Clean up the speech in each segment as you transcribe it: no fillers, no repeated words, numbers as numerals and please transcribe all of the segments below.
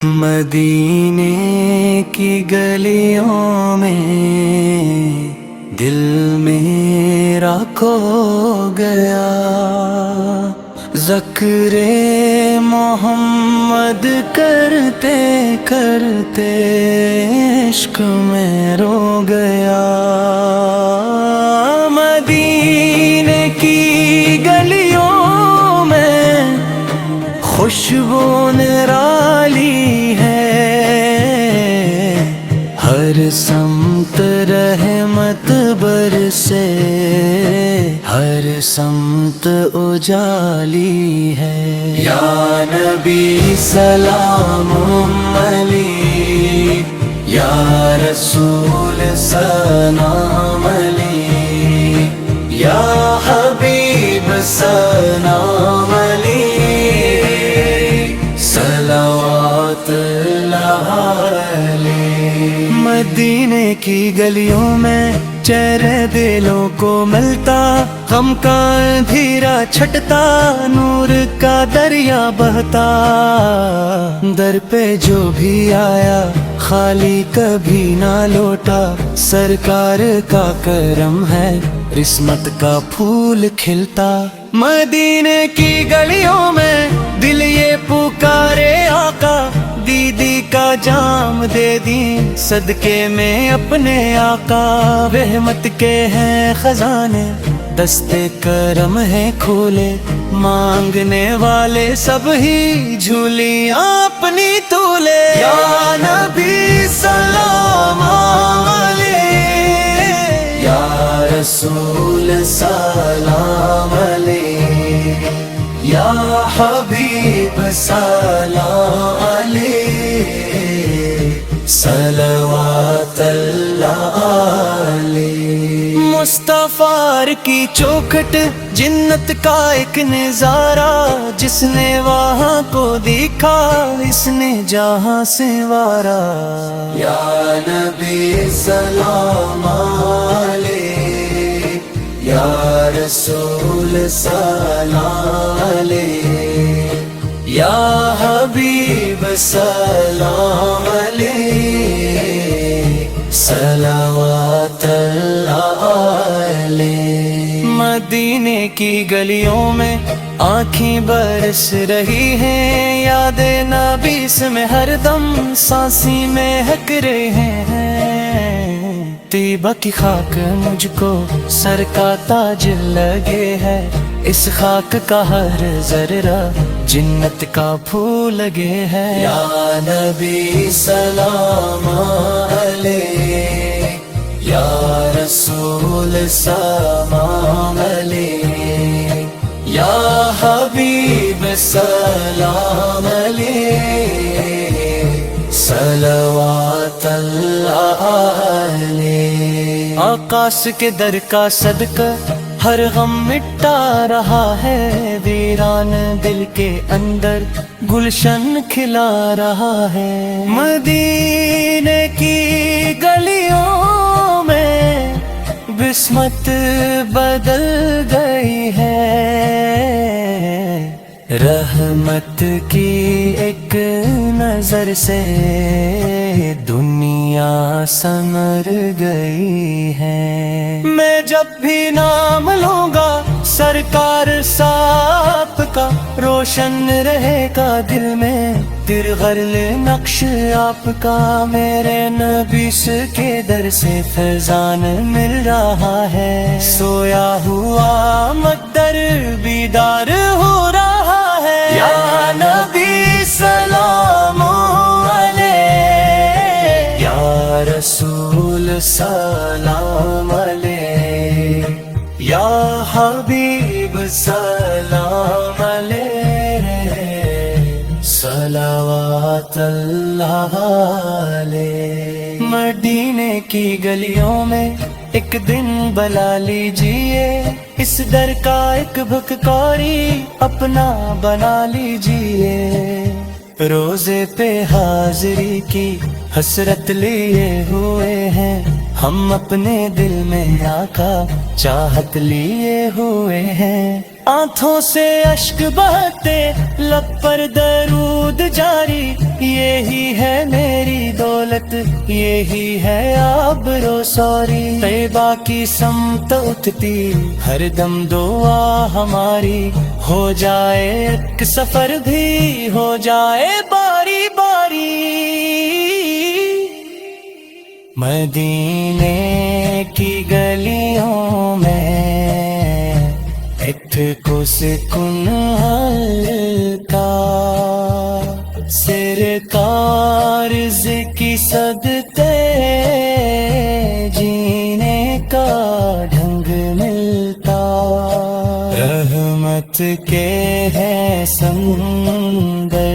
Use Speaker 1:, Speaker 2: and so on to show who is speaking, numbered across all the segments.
Speaker 1: مدینے کی گلیوں میں دل میرا کھو گیا، ذکر محمد کرتے کرتے عشق میں رو گیا۔ مدینے کی گلیوں میں خوشبو نرالی ہے، ہر سمت رحمت برسے، ہر سمت اجالی ہے۔ یا نبی سلام علیک، یا رسول سلام علیک، یا حبیب سلام علیک، صلوات اللہ علیہ۔ مدینے کی گلیوں میں چہرے دلوں کو ملتا، غم کا اندھیرا چھٹتا، نور کا دریا بہتا، در پہ جو بھی آیا خالی کبھی نہ لوٹا، سرکار کا کرم ہے عصمت کا پھول کھلتا۔ مدینے کی گلیوں میں دل یہ پکارے آقا، دیدی کا جام دے دی صدقے میں اپنے آقا، رحمت کے ہیں خزانے دستے کرم ہے کھولے، مانگنے والے سب ہی جھولیاں اپنی تولے۔ یا نبی سلام علیک، یا رسول سلام علیک، یا حبیب سلام علیک، صلوات اللہ علیہ۔ مصطفیٰ کی چوکھٹ جنت کا ایک نظارہ، جس نے وہاں کو دیکھا اس نے جہاں سے وارا۔ یا نبی سلام علیک، یا رسول سلام علیک، یا حبیب سلام علیک، صلوات اللہ علیہ۔ مدینے کی گلیوں میں آنکھیں برس رہی ہیں، یاد نبی میں ہر دم سانسی میں مہک رہے ہیں، طیبہ کی خاک مجھ کو سر کا تاج لگے ہے، اس خاک کا ہر ذرہ جنت کا پھول لگے ہے۔ یا نبی سلام علیک، یا رسول سلام علیک، یا حبیب سلام علیک، صلوات اللہ علیہ۔ آقاس کے در کا صدقہ ہر غم مٹا رہا ہے، ویران دل کے اندر گلشن کھلا رہا ہے۔ مدینے کی گلیوں میں بسمت بدل گئی ہے، رحمت کی ایک نظر سے دنیا سنور گئی ہے۔ میں جب بھی نام لوں گا سرکار صاحب کا، روشن رہے گا دل میں ترغل نقش آپ کا، میرے نبی کے در سے فیضان مل رہا ہے، سویا ہوا مقدر بیدار ہو رہا ہے۔ یا نبی سلام علیک، یا رسول سلام علیک، یا حبیب سلام علیک، صلوات اللہ علیہ۔ مدینے کی گلیوں میں ایک دن بلا لیجئے، اس در کا ایک بھکاری اپنا بنا لیجئے، روزے پہ حاضری کی حسرت لیے ہوئے ہیں، ہم اپنے دل میں آقا چاہت لیے ہوئے ہیں۔ آنکھوں سے اشک بہتے لب پر درود جاری، یہی ہے میری دولت، یہی ہے آبرو سوری، طیبہ کی سمت اٹھتی ہر دم دعا ہماری، ہو جائے ایک سفر بھی ہو جائے باری باری، مدینے کی گلیوں میں ایک کو سکون ہلکا، سرکار کی صدقے جینے کا ڈھنگ ملتا، رحمت کے ہے سمندر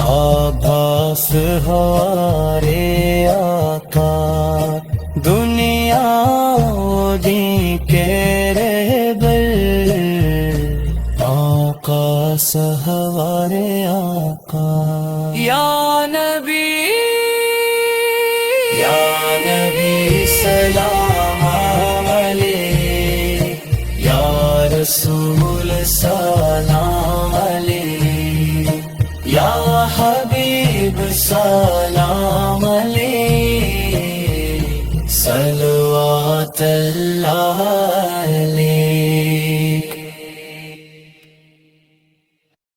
Speaker 1: آباس ہمارے آقا، دنیا دی کے رہبر آقا سہوارے آقا، یا نبی سلام علیک، یا رسول سلام علیک، یا حبیب سلام علیک، صلوات اللہ علیہ۔